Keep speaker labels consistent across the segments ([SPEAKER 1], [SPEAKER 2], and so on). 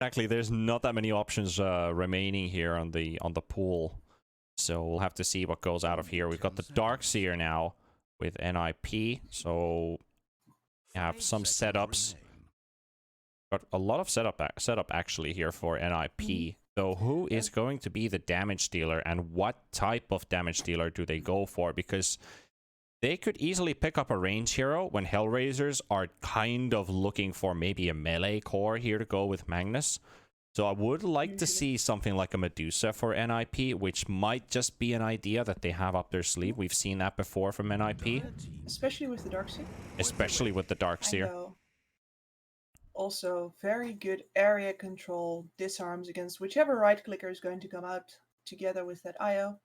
[SPEAKER 1] Exactly, there's not that many options remaining here on the pool. So we'll have to see what goes out of here. We've got the Darkseer now with NiP. So we have some setups. Got a lot of setup actually here for NiP. So who is going to be the damage dealer and what type of damage dealer do they go for? Because they could easily pick up a range hero when HellRaisers are kind of looking for maybe a melee core here to go with Magnus. So I would like to see something like a Medusa for NiP, which might just be an idea that they have up their sleeve. We've seen that before from NiP.
[SPEAKER 2] Especially with the Darkseer.
[SPEAKER 1] Especially with the Darkseer.
[SPEAKER 2] Also, very good area control, disarms against whichever right clicker is going to come out together with that IO.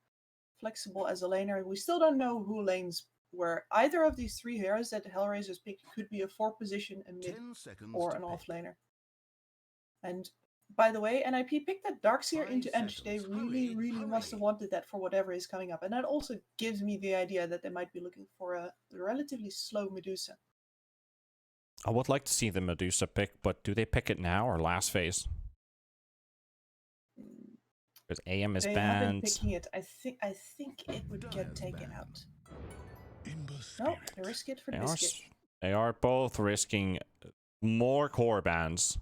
[SPEAKER 2] Flexible as a laner. We still don't know who lanes where. Either of these three heroes that HellRaisers pick could be a 4 position, a mid, or an off laner. And by the way, NiP picked that Darkseer into Edge. They really must have wanted that for whatever is coming up. And that also gives me the idea that they might be looking for a relatively slow Medusa.
[SPEAKER 1] I would like to see the Medusa pick, but do they pick it now or last phase? Because AM is
[SPEAKER 2] they
[SPEAKER 1] banned.
[SPEAKER 2] Picking it. I think it would get taken out. No, they risk it for the biscuit.
[SPEAKER 1] They are both risking more core bans.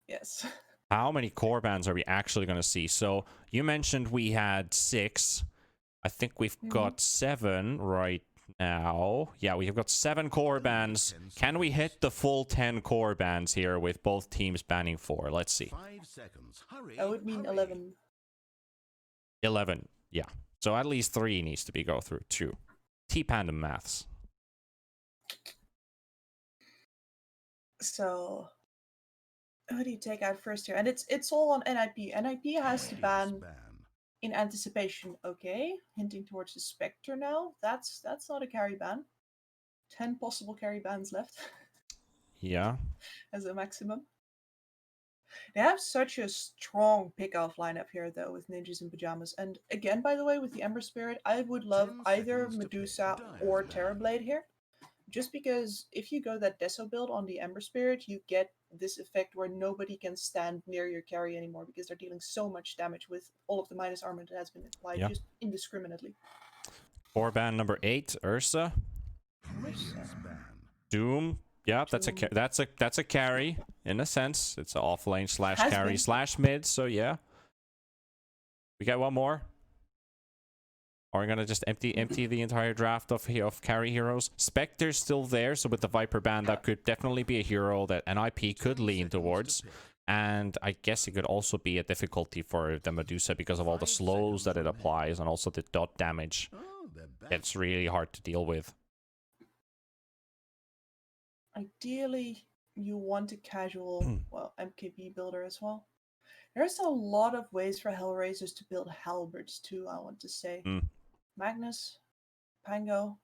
[SPEAKER 2] Yes.
[SPEAKER 1] How many core bans are we actually going to see? So you mentioned we had 6. I think we've got 7 right now. Yeah, we have got 7 core bans. Can we hit the full 10 core bans here with both teams banning 4? Let's see.
[SPEAKER 3] 5 seconds. Hurry.
[SPEAKER 2] That would mean 11.
[SPEAKER 1] 11, yeah. So at least 3 needs to be go through 2. T-Panda maths.
[SPEAKER 2] So who do you take out first here? And it's all on NiP. NiP has to ban in anticipation. Okay, hinting towards the Spectre now. That's not a carry ban. 10 possible carry bans left.
[SPEAKER 1] Yeah.
[SPEAKER 2] As a maximum. They have such a strong pick-off lineup here, though, with Ninjas and Pyjamas. And again, by the way, with the Ember Spirit, I would love either Medusa or Terrorblade here. Just because if you go that Deso build on the Ember Spirit, you get this effect where nobody can stand near your carry anymore because they're dealing so much damage with all of the minus armor that has been applied just indiscriminately.
[SPEAKER 1] Core ban number 8, Ursa. Doom. Yeah, that's a carry in a sense. It's an offlane slash carry slash mid. So yeah, we got one more. Or we're gonna just empty the entire draft of carry heroes. Spectre's still there, so with the Viper ban, that could definitely be a hero that NiP could lean towards. And I guess it could also be a difficulty for the Medusa because of all the slows that it applies and also the dot damage. It's really hard to deal with.
[SPEAKER 2] Ideally, you want a casual, well, MKB builder as well. There's a lot of ways for HellRaisers to build halberds too, I want to say. Magnus, Pango,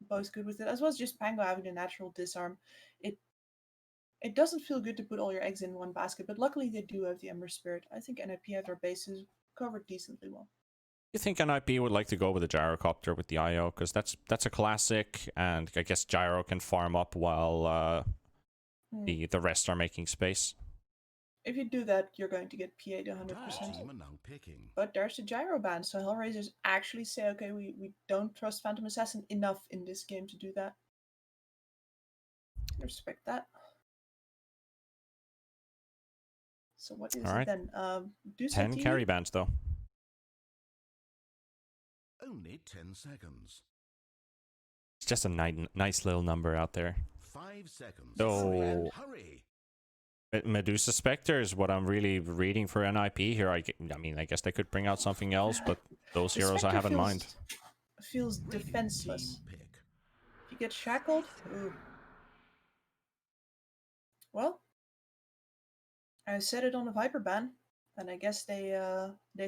[SPEAKER 2] both good with it, as well as just Pango having a natural disarm. It doesn't feel good to put all your eggs in one basket, but luckily they do have the Ember Spirit. I think NiP have their bases covered decently well.
[SPEAKER 1] You think NiP would like to go with the Gyrocopter with the IO? Because that's a classic, and I guess Gyro can farm up while the rest are making space.
[SPEAKER 2] If you do that, you're going to get PA to 100%. But there's a Gyro ban, so HellRaisers actually say, okay, we don't trust Phantom Assassin enough in this game to do that. I respect that. So what is it then?
[SPEAKER 1] 10 carry bans, though.
[SPEAKER 3] Only 10 seconds.
[SPEAKER 1] It's just a nice little number out there.
[SPEAKER 3] 5 seconds.
[SPEAKER 1] So,
[SPEAKER 3] hurry.
[SPEAKER 1] Medusa Spectre is what I'm really reading for NiP here. I mean, I guess they could bring out something else, but those heroes I have in mind.
[SPEAKER 2] Feels defenseless. If you get shackled, ooh. Well, I said it on the Viper ban, and I guess they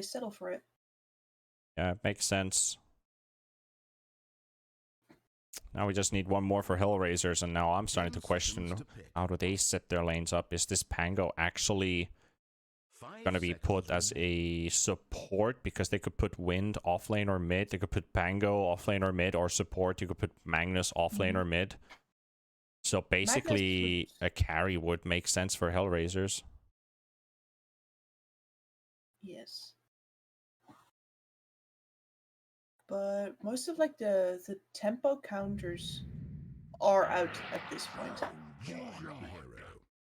[SPEAKER 2] settle for it.
[SPEAKER 1] Yeah, it makes sense. Now we just need one more for HellRaisers, and now I'm starting to question how do they set their lanes up. Is this Pango actually going to be put as a support? Because they could put Wind off lane or mid. They could put Pango off lane or mid, or support. You could put Magnus off lane or mid. So basically, a carry would make sense for HellRaisers.
[SPEAKER 2] Yes. But most of like the tempo counters are out at this point.
[SPEAKER 3] Choose your hero.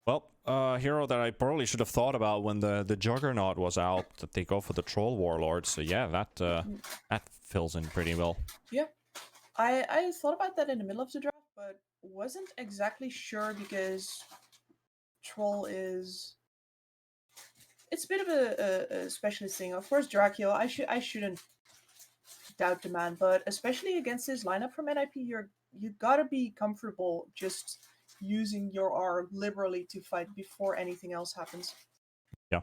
[SPEAKER 1] Well, hero that I probably should have thought about when the Juggernaut was out, that they go for the Troll Warlord. So yeah, that fills in pretty well.
[SPEAKER 2] Yeah. I thought about that in the middle of the draft, but wasn't exactly sure because Troll is... It's a bit of a specialist thing. Of course, Dracula, I shouldn't doubt the man, but especially against this lineup from NiP, you gotta be comfortable just using your R liberally to fight before anything else happens.
[SPEAKER 1] Yeah.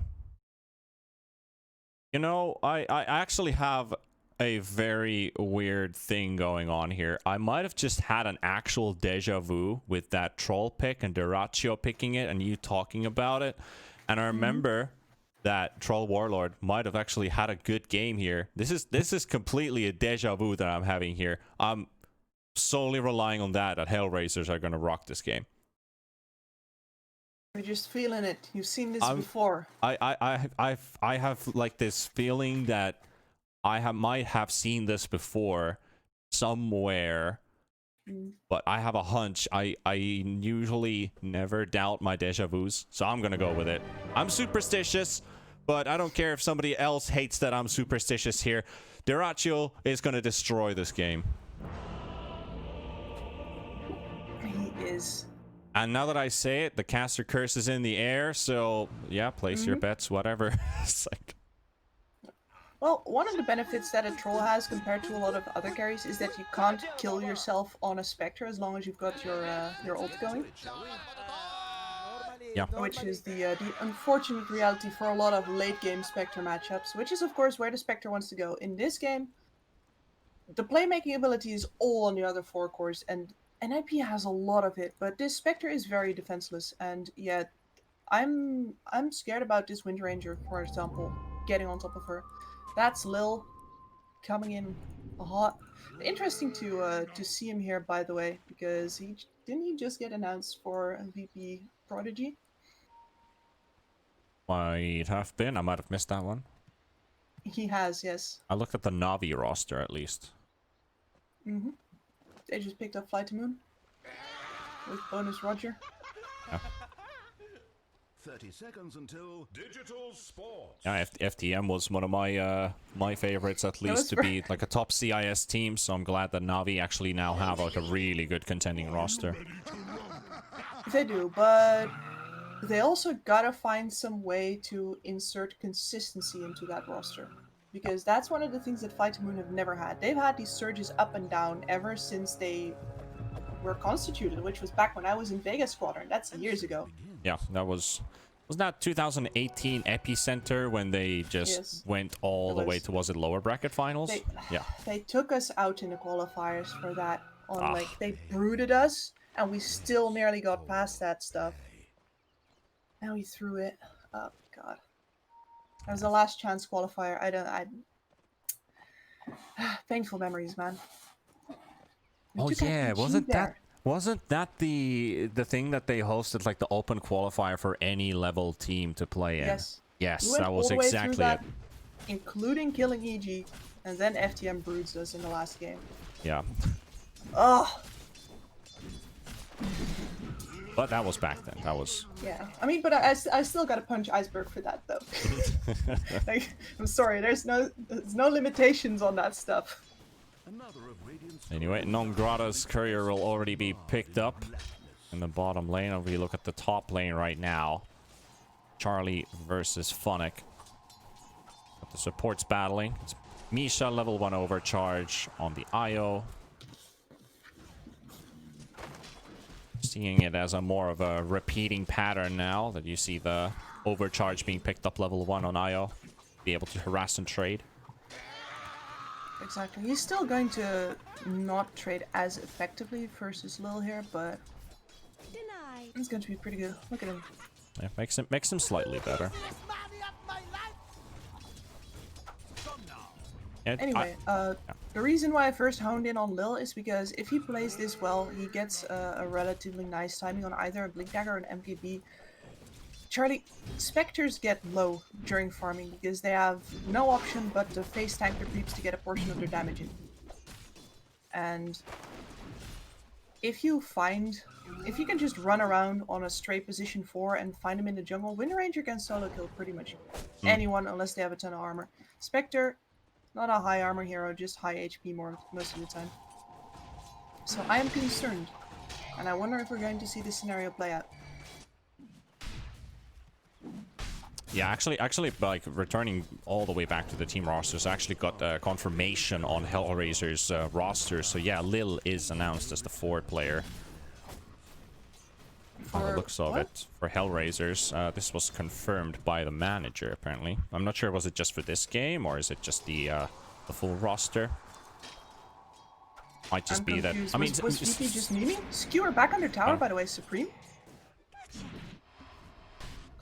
[SPEAKER 1] You know, I actually have a very weird thing going on here. I might have just had an actual deja vu with that Troll pick and Deraccio picking it and you talking about it. And I remember that Troll Warlord might have actually had a good game here. This is completely a deja vu that I'm having here. I'm solely relying on that HellRaisers are going to rock this game.
[SPEAKER 2] You're just feeling it. You've seen this before.
[SPEAKER 1] I have like this feeling that might have seen this before somewhere, but I have a hunch. I usually never doubt my deja vus, so I'm gonna go with it. I'm superstitious, but I don't care if somebody else hates that I'm superstitious here. Deraccio is gonna destroy this game.
[SPEAKER 2] He is.
[SPEAKER 1] And now that I say it, the caster curse is in the air, so yeah, place your bets, whatever. It's like...
[SPEAKER 2] Well, one of the benefits that a troll has compared to a lot of other carries is that you can't kill yourself on a Spectre as long as you've got your ult going.
[SPEAKER 1] Yeah.
[SPEAKER 2] Which is the unfortunate reality for a lot of late game Spectre matchups, which is of course where the Spectre wants to go. In this game, the playmaking ability is all on the other four cores, and NiP has a lot of it, but this Spectre is very defenseless, and yeah, I'm scared about this Wind Ranger, for example, getting on top of her. That's Lil coming in hot. Interesting to see him here, by the way, because didn't he just get announced for VP Prodigy?
[SPEAKER 1] Might have been. I might have missed that one.
[SPEAKER 2] He has, yes.
[SPEAKER 1] I looked at the Navi roster at least.
[SPEAKER 2] They just picked up Fly to Moon with bonus Roger.
[SPEAKER 1] Yeah.
[SPEAKER 3] 30 seconds until digital sports.
[SPEAKER 1] Yeah, FTM was one of my favorites, at least, to be like a top CIS team. So I'm glad that Navi actually now have like a really good contending roster.
[SPEAKER 2] They do, but they also gotta find some way to insert consistency into that roster. Because that's one of the things that Fly to Moon have never had. They've had these surges up and down ever since they were constituted, which was back when I was in Vegas Squadron. That's years ago.
[SPEAKER 1] Yeah, that was that 2018 Epicenter when they just went all the way to, was it lower bracket finals? Yeah.
[SPEAKER 2] They took us out in the qualifiers for that. Like, they brooded us, and we still nearly got past that stuff. Now he threw it. Oh, God. That was the last chance qualifier. Painful memories, man.
[SPEAKER 1] Oh yeah, wasn't that the thing that they hosted, like the open qualifier for any level team to play in? Yes, that was exactly it.
[SPEAKER 2] Including killing EG, and then FTM broods us in the last game.
[SPEAKER 1] Yeah.
[SPEAKER 2] Ugh.
[SPEAKER 1] But that was back then. That was...
[SPEAKER 2] Yeah. I mean, but I still gotta punch Iceberg for that, though. Like, I'm sorry, there's no limitations on that stuff.
[SPEAKER 1] Anyway, Non-Grata's courier will already be picked up in the bottom lane. If we look at the top lane right now, Charlie versus Funnick. But the support's battling. It's Misha, level 1 overcharge on the IO. Seeing it as a more of a repeating pattern now that you see the overcharge being picked up level 1 on IO. Be able to harass and trade.
[SPEAKER 2] Exactly. He's still going to not trade as effectively versus Lil here, but it's going to be pretty good. Look at him.
[SPEAKER 1] Yeah, makes him slightly better.
[SPEAKER 2] Anyway, the reason why I first honed in on Lil is because if he plays this well, he gets a relatively nice timing on either a Blink Dagger or an MKB Charlie, Spectres get low during farming because they have no option but to face tank their creeps to get a portion of their damage in. And if you can just run around on a stray position 4 and find them in the jungle, Wind Ranger can solo kill pretty much anyone unless they have a ton of armor. Spectre, not a high armor hero, just high HP most of the time. So I am concerned, and I wonder if we're going to see this scenario play out.
[SPEAKER 1] Yeah, actually, like returning all the way back to the team rosters, I actually got confirmation on HellRaisers roster. So yeah, Lil is announced as the 4th player. By the looks of it, for HellRaisers, this was confirmed by the manager. Apparently, I'm not sure. Was it just for this game or is it just the full roster? Might just be that. I mean,
[SPEAKER 2] was VP just memeing? Skewer back under tower, by the way, Supreme.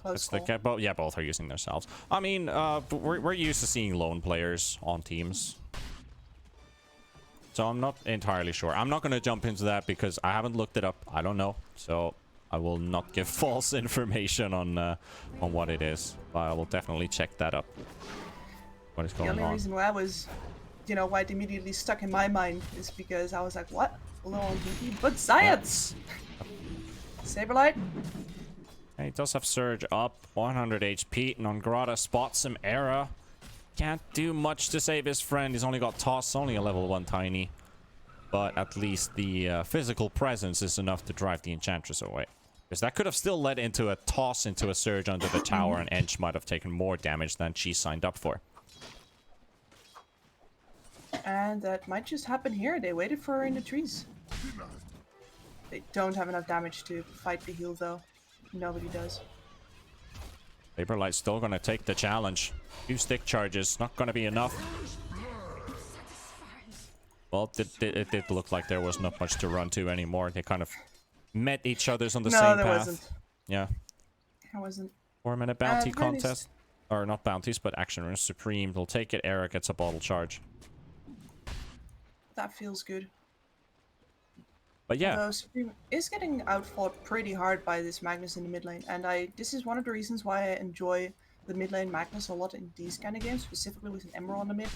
[SPEAKER 2] Close call.
[SPEAKER 1] Yeah, both are using themselves. I mean, we're used to seeing lone players on teams, so I'm not entirely sure. I'm not going to jump into that because I haven't looked it up. I don't know, so I will not give false information on what it is. But I will definitely check that up. What is going on?
[SPEAKER 2] The only reason why I was, why it immediately stuck in my mind is because I was like, what? Low on VP, but Science. Saberlight.
[SPEAKER 1] He does have Surge up, 100 HP. Nongrata spots him. Era can't do much to save his friend. He's only got Toss, only a level 1 tiny. But at least the physical presence is enough to drive the Enchantress away. Because that could have still led into a Toss into a Surge under the tower, and Edge might have taken more damage than she signed up for.
[SPEAKER 2] And that might just happen here. They waited for her in the trees. They don't have enough damage to fight the heal, though. Nobody does.
[SPEAKER 1] Saberlight's still going to take the challenge. 2 stick charges, not going to be enough. Well, it did look like there was not much to run to anymore. They kind of met each other's on the same path.
[SPEAKER 2] No, there wasn't.
[SPEAKER 1] Yeah.
[SPEAKER 2] There wasn't.
[SPEAKER 1] 4-minute bounty contest. Or not bounties, but action runes. Supreme will take it. Era gets a bottle charge.
[SPEAKER 2] That feels good.
[SPEAKER 1] But yeah.
[SPEAKER 2] Although Supreme is getting outfought pretty hard by this Magnus in the mid lane, and this is one of the reasons why I enjoy the mid lane Magnus a lot in these kind of games, specifically with an Emerald on the mid.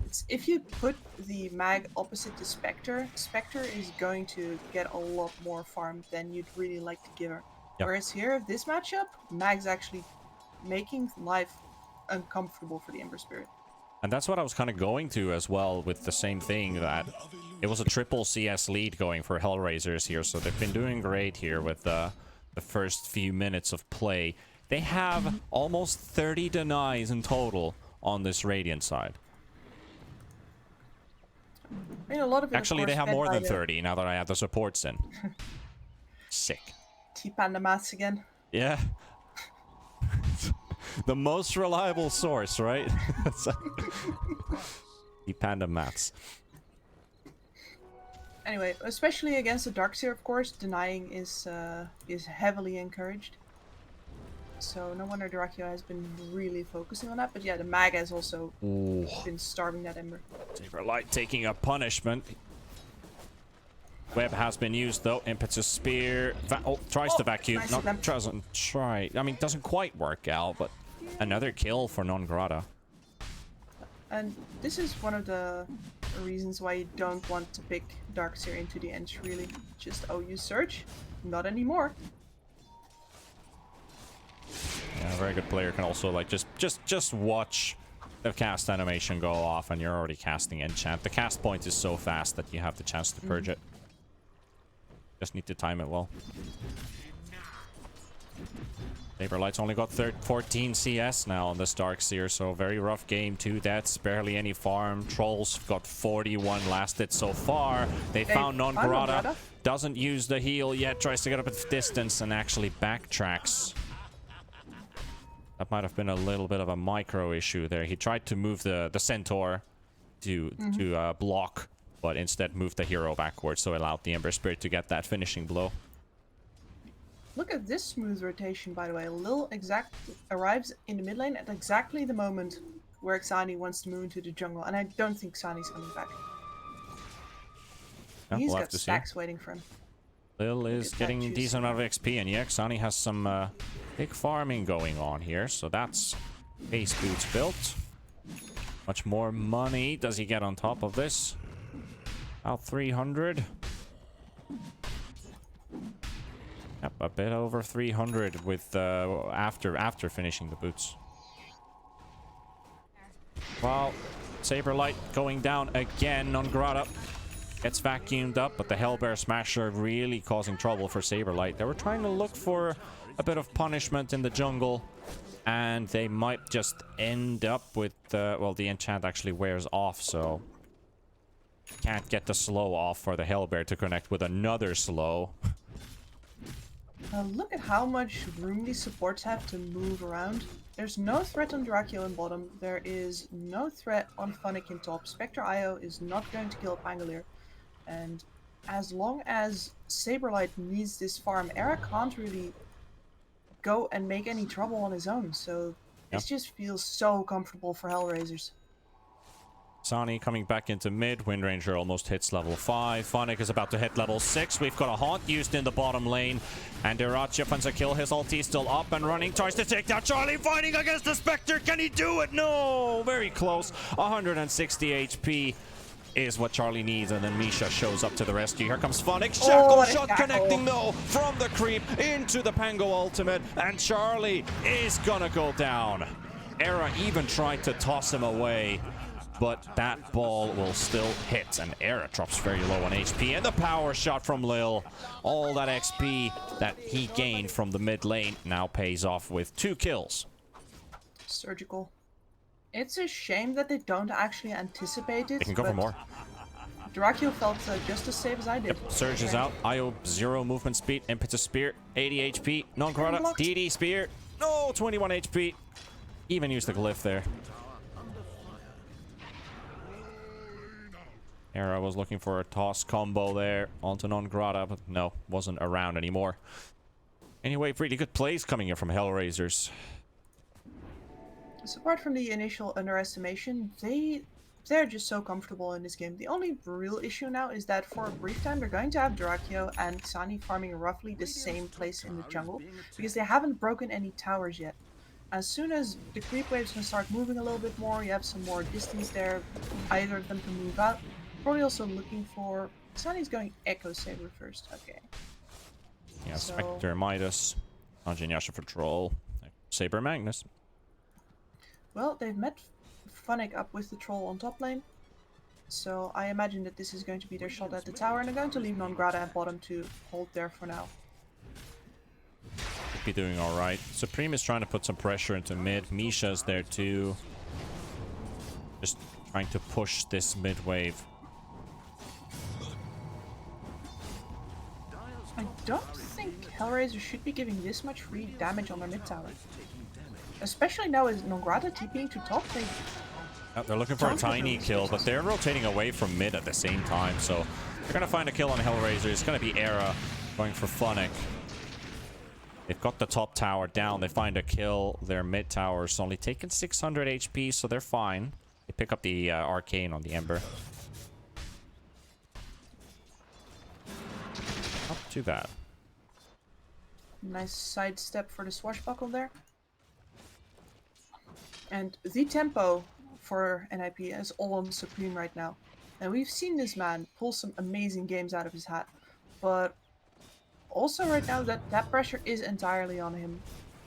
[SPEAKER 2] It's if you put the mag opposite to Spectre, Spectre is going to get a lot more farm than you'd really like to give her. Yep. Whereas here, this matchup, Mag's actually making life uncomfortable for the Ember Spirit.
[SPEAKER 1] And that's what I was kind of going to as well with the same thing, that it was a triple CS lead going for HellRaisers here. So they've been doing great here with the first few minutes of play. They have almost 30 denies in total on this Radiant side.
[SPEAKER 2] I mean, a lot of it,
[SPEAKER 1] actually, they have more than 30 now that I have the supports in. Sick.
[SPEAKER 2] T-Panda maths again.
[SPEAKER 1] Yeah. The most reliable source, right? T-Panda maths.
[SPEAKER 2] Anyway, especially against the Darkseer, of course, denying is heavily encouraged. So no wonder Dracula has been really focusing on that. But yeah, the Mag has also been starving that Ember.
[SPEAKER 1] Saberlight taking a punishment. Web has been used though. Impetus Spear. Tries to vacuum.
[SPEAKER 2] Nice
[SPEAKER 1] Doesn't try. I mean, doesn't quite work out, but another kill for Nongrata.
[SPEAKER 2] And this is one of the reasons why you don't want to pick Darkseer into the end, really. Just, oh, you search? Not anymore.
[SPEAKER 1] Yeah, a very good player can also like just watch the cast animation go off and you're already casting enchant. The cast point is so fast that you have the chance to purge it. Just need to time it well. Saberlight's only got 14 CS now on this Darkseer, so very rough game. 2 deaths, barely any farm. Trolls got 41 lasted so far. They found Nongrata. Doesn't use the heal yet, tries to get up at distance and actually backtracks. That might have been a little bit of a micro issue there. He tried to move the Centaur to block, but instead moved the hero backwards, so allowed the Ember Spirit to get that finishing blow.
[SPEAKER 2] Look at this smooth rotation, by the way. Lil arrives in the mid lane at exactly the moment where Xani wants to move into the jungle, and I don't think Xani's coming back.
[SPEAKER 1] Yeah,
[SPEAKER 2] He's
[SPEAKER 1] we'll
[SPEAKER 2] got stacks waiting for him.
[SPEAKER 1] Lil is
[SPEAKER 2] at that
[SPEAKER 1] getting a
[SPEAKER 2] juicy
[SPEAKER 1] decent amount of XP, and Xani has some big farming going on here, so that's base boots built. Much more money does he get on top of this? About 300. Yep, a bit over 300 with after finishing the boots. Well, Saberlight going down again on Grata. Gets vacuumed up, but the Hellbear Smasher really causing trouble for Saberlight. They were trying to look for a bit of punishment in the jungle, and they might just end up with well, the enchant actually wears off, so can't get the slow off for the Hellbear to connect with another slow.
[SPEAKER 2] Look at how much room these supports have to move around. There's no threat on Dracula in bottom. There is no threat on Funnick in top. Spectre IO is not going to kill Pangolier. And as long as Saberlight needs this farm, Era can't really go and make any trouble on his own. So this just feels so comfortable for HellRaisers.
[SPEAKER 1] Sani coming back into mid. Windranger almost hits level 5. Funnick is about to hit level 6. We've got a Haunt used in the bottom lane. And Iracha finds a kill. His ulti still up and running. Tries to take down Charlie, fighting against the Spectre. Can he do it? No! Very close. 160 HP is what Charlie needs. And then Misha shows up to the rescue. Here comes Funnick. Shackle shot connecting though from the creep into the Pango ultimate. And Charlie is gonna go down. Era even tried to toss him away, but that ball will still hit, and Era drops very low on HP, and the power shot from Lil. All that XP that he gained from the mid lane now pays off with 2 kills.
[SPEAKER 2] Surgical. It's a shame that they don't actually anticipate it.
[SPEAKER 1] They can go for more.
[SPEAKER 2] Dracula felt just as safe as I did.
[SPEAKER 1] Yep, Surge is out. IO 0 movement speed. Impetus Spear, 80 HP. Non-Grata, DD Spear. No, 21 HP. Even used the glyph there. Era was looking for a toss combo there onto Non-Grata, but no, wasn't around anymore. Anyway, pretty good plays coming in from HellRaisers.
[SPEAKER 2] So apart from the initial underestimation, they're just so comfortable in this game. The only real issue now is that for a brief time they're going to have Dracula and Sani farming roughly the same place in the jungle, because they haven't broken any towers yet. As soon as the creep waves can start moving a little bit more, you have some more distance there, either of them can move out. Probably also looking for... Sani's going Echo Saber first, okay.
[SPEAKER 1] Yeah, so... Spectre, Midas, Anjin Yasha for Troll, Saber Magnus.
[SPEAKER 2] Well, they've met Funnick up with the Troll on top lane, so I imagine that this is going to be their shot at the tower, and they're going to leave Non-Grata at bottom to hold there for now.
[SPEAKER 1] Could be doing alright. Supreme is trying to put some pressure into mid. Misha's there too. Just trying to push this mid wave.
[SPEAKER 2] I don't think HellRaiser should be giving this much free damage on their mid tower. Especially now as Non-Grata TPing to top,
[SPEAKER 1] they're looking for a tiny kill, but they're rotating away from mid at the same time, so they're gonna find a kill on HellRaiser. It's gonna be Era going for Funnick. They've got the top tower down. They find a kill. Their mid tower's only taken 600 HP, so they're fine. They pick up the arcane on the Ember. Not too bad.
[SPEAKER 2] Nice sidestep for the swashbuckle there. And the tempo for NiP is all on Supreme right now. And we've seen this man pull some amazing games out of his hat. But also right now that pressure is entirely on him.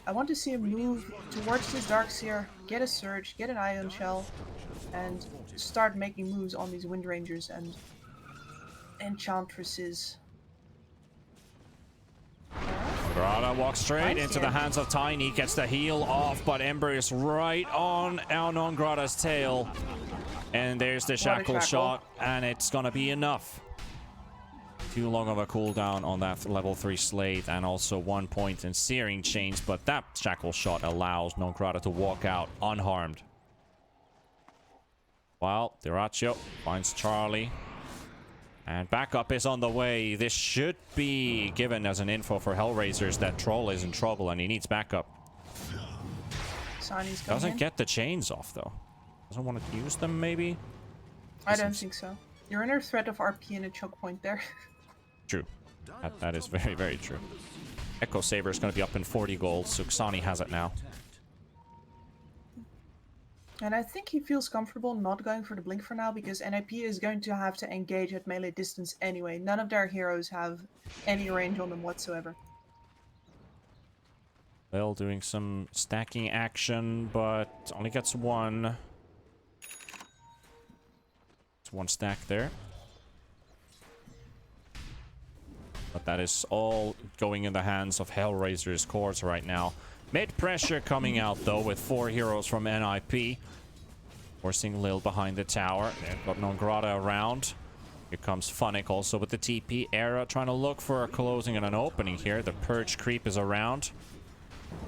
[SPEAKER 2] I want to see him move towards this Darkseer, get a Surge, get an Ion Shell, and start making moves on these Windrangers and Enchantresses.
[SPEAKER 1] Grata walks straight into the hands of Tiny, gets the heal off, but Ember is right on Non-Grata's tail. And there's the shackle shot, and it's gonna be enough. Too long of a cooldown on that level 3 Slate, and also 1 point in Searing Chains, but that shackle shot allows Non-Grata to walk out unharmed. Well, Diracio finds Charlie. And backup is on the way. This should be given as an info for HellRaisers that Troll is in trouble and he needs backup. Doesn't get the chains off though. Doesn't want to use them maybe?
[SPEAKER 2] I don't think so. You're under threat of RP and a choke point there.
[SPEAKER 1] True. That is very, very true. Echo Saber is going to be up in 40 gold, so Xani has it now.
[SPEAKER 2] And I think he feels comfortable not going for the blink for now because NiP is going to have to engage at melee distance anyway. None of their heroes have any range on them whatsoever.
[SPEAKER 1] Well, doing some stacking action, but only gets one. It's one stack there. But that is all going in the hands of HellRaisers cores right now. Mid pressure coming out though with 4 heroes from NiP. Forcing Lil behind the tower. They've got Nongrata around. Here comes Funnick also with the TP. Era trying to look for a closing and an opening here. The Purge creep is around.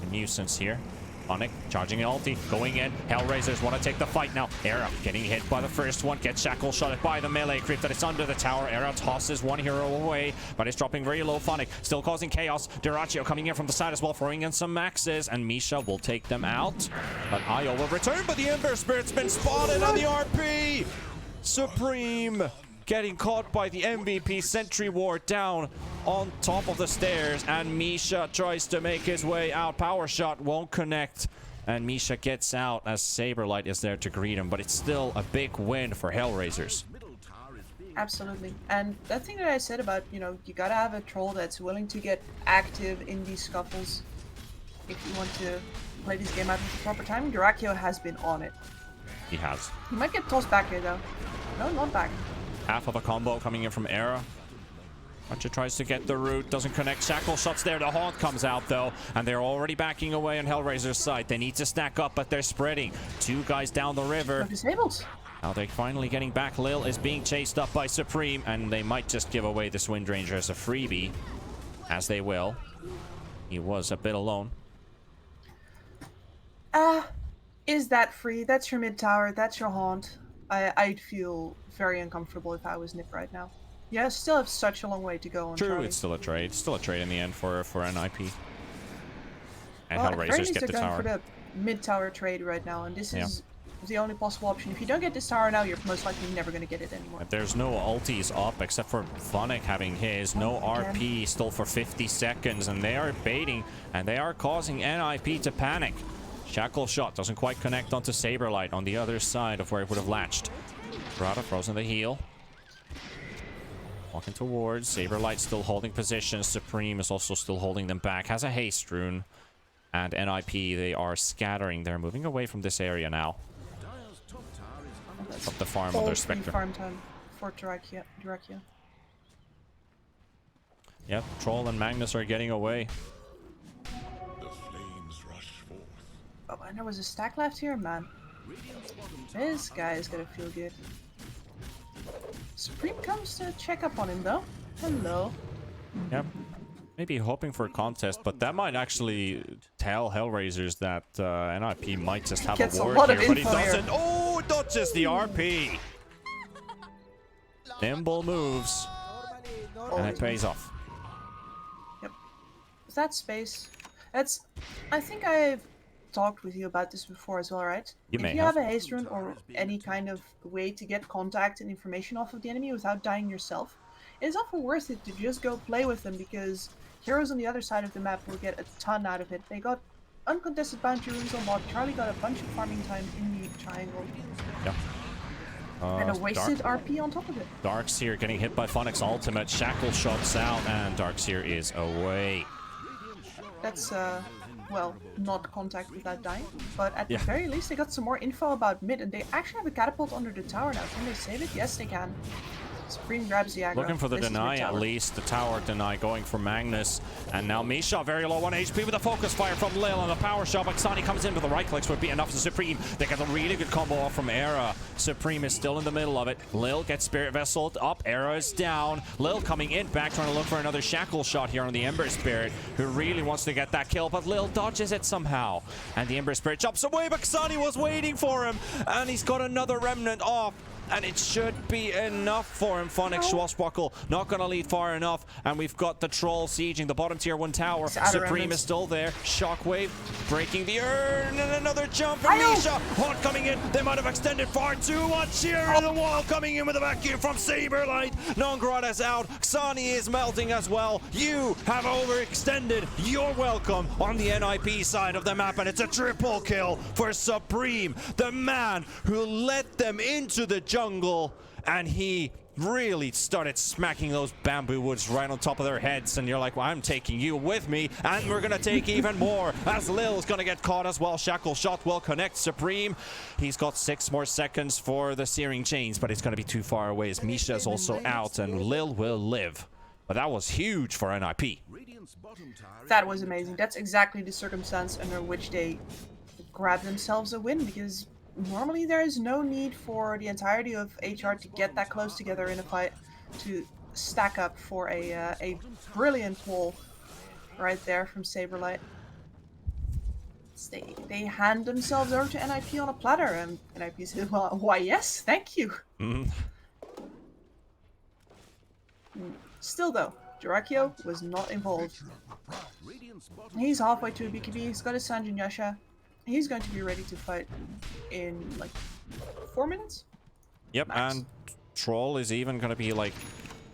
[SPEAKER 1] A nuisance here. Funnick charging the ulti, going in. HellRaisers want to take the fight now. Era getting hit by the first one. Gets shackle shot by the melee creep that is under the tower. Era tosses one hero away, but it's dropping very low. Funnick still causing chaos. Duraccio coming in from the side as well, throwing in some maxes, and Misha will take them out. But Io will return, but the Ember Spirit's been spotted on the RP. Supreme getting caught by the MVP Sentry Ward down on top of the stairs, and Misha tries to make his way out. Power shot won't connect, and Misha gets out as Saberlight is there to greet him, but it's still a big win for HellRaisers.
[SPEAKER 2] Absolutely. And that thing that I said about, you know, you gotta have a troll that's willing to get active in these scuffles if you want to play this game out with the proper timing. Duraccio has been on it.
[SPEAKER 1] He has.
[SPEAKER 2] He might get tossed back here though. No, not back.
[SPEAKER 1] Half of a combo coming in from Era. Archer tries to get the root, doesn't connect. Shackle shots there. The Haunt comes out though, and they're already backing away on HellRaiser's side. They need to stack up, but they're spreading. 2 guys down the river.
[SPEAKER 2] Disabled.
[SPEAKER 1] Now they're finally getting back. Lil is being chased up by Supreme, and they might just give away this Wind Ranger as a freebie, as they will. He was a bit alone.
[SPEAKER 2] Is that free? That's your mid tower. That's your Haunt. I'd feel very uncomfortable if I was NiP right now. Yeah, still have such a long way to go on
[SPEAKER 1] True,
[SPEAKER 2] Charlie.
[SPEAKER 1] it's still a trade. Still a trade in the end for NiP. And
[SPEAKER 2] well,
[SPEAKER 1] HellRaisers get the
[SPEAKER 2] going
[SPEAKER 1] tower.
[SPEAKER 2] for the mid tower trade right now, and this is the only possible option. If you don't get this tower now, you're most likely never going to get it anymore.
[SPEAKER 1] There's no ultis up except for Funnick having his. No RP still for 50 seconds, and they are baiting, and they are causing NiP to panic. Shackle shot doesn't quite connect onto Saberlight on the other side of where it would have latched. Grata throws in the heal. Walking towards. Saberlight still holding position. Supreme is also still holding them back. Has a haste rune. And NiP, they are scattering. They're moving away from this area now. Up the farm on their Spectre.
[SPEAKER 2] Farm time for Duraccio.
[SPEAKER 1] Yep, Troll and Magnus are getting away.
[SPEAKER 2] Oh, and there was a stack left here, man. This guy is gonna feel good. Supreme comes to check up on him, though. Hello.
[SPEAKER 1] Yep. Maybe hoping for a contest, but that might actually tell HellRaisers that NiP might just have a ward here, but he doesn't. Oh, dodges the RP. Nimble moves. And it pays off.
[SPEAKER 2] Yep. That space. That's... I think I've talked with you about this before as well, right? If you have a haste rune or any kind of way to get contact and information off of the enemy without dying yourself, it's often worth it to just go play with them, because heroes on the other side of the map will get a ton out of it. They got uncontested bounty runes on bot. Charlie got a bunch of farming time in the triangle.
[SPEAKER 1] Yep.
[SPEAKER 2] And a wasted RP on top of it.
[SPEAKER 1] Darkseer getting hit by Funnick's ultimate. Shackle shots out, and Darkseer is away.
[SPEAKER 2] That's well, not contact without dying, but at the very least they got some more info about mid, and they actually have a catapult under the tower now. Can they save it? Yes, they can. Supreme grabs the aggro.
[SPEAKER 1] Looking for the deny at least. The tower deny going for Magnus. And now Misha, very low 1 HP with a focus fire from Lil, and the power shot. Xani comes in with the right clicks would be enough for Supreme. They get a really good combo off from Era. Supreme is still in the middle of it. Lil gets Spirit Vesseled up. Era is down. Lil coming in back, trying to look for another shackle shot here on the Ember Spirit, who really wants to get that kill, but Lil dodges it somehow. And the Ember Spirit jumps away, but Xani was waiting for him. And he's got another remnant off. and it should be enough for him. Phonic Swashbuckle not gonna lead far enough, and we've got the Troll sieging the bottom tier 1 tower. Supreme is still there. Shockwave breaking the urn, and another jump from Misha. Hot coming in. They might have extended far too much here. The wall coming in with a vacuum from Saberlight. Nongrada's out. Xani is melting as well. You have overextended. You're welcome on the NiP side of the map, and it's a triple kill for Supreme, the man who led them into the jungle, and he really started smacking those bamboo woods right on top of their heads, and you're like, well, I'm taking you with me, and we're gonna take even more as Lil's gonna get caught as well. Shackle shot will connect Supreme. He's got 6 more seconds for the searing chains, but it's gonna be too far away as Misha is also out, and Lil will live. But that was huge for NiP.
[SPEAKER 2] That was amazing. That's exactly the circumstance under which they grab themselves a win, because normally there is no need for the entirety of HR to get that close together in a fight to stack up for a brilliant wall right there from Saberlight. They hand themselves over to NiP on a platter, and NiP says, well, why yes, thank you. Still though, Jiraikyo was not involved. He's halfway to a BKB, he's got his Sanjin Yasha. He's going to be ready to fight in like 4 minutes.
[SPEAKER 1] Yep,
[SPEAKER 2] max.
[SPEAKER 1] And Troll is even going to be like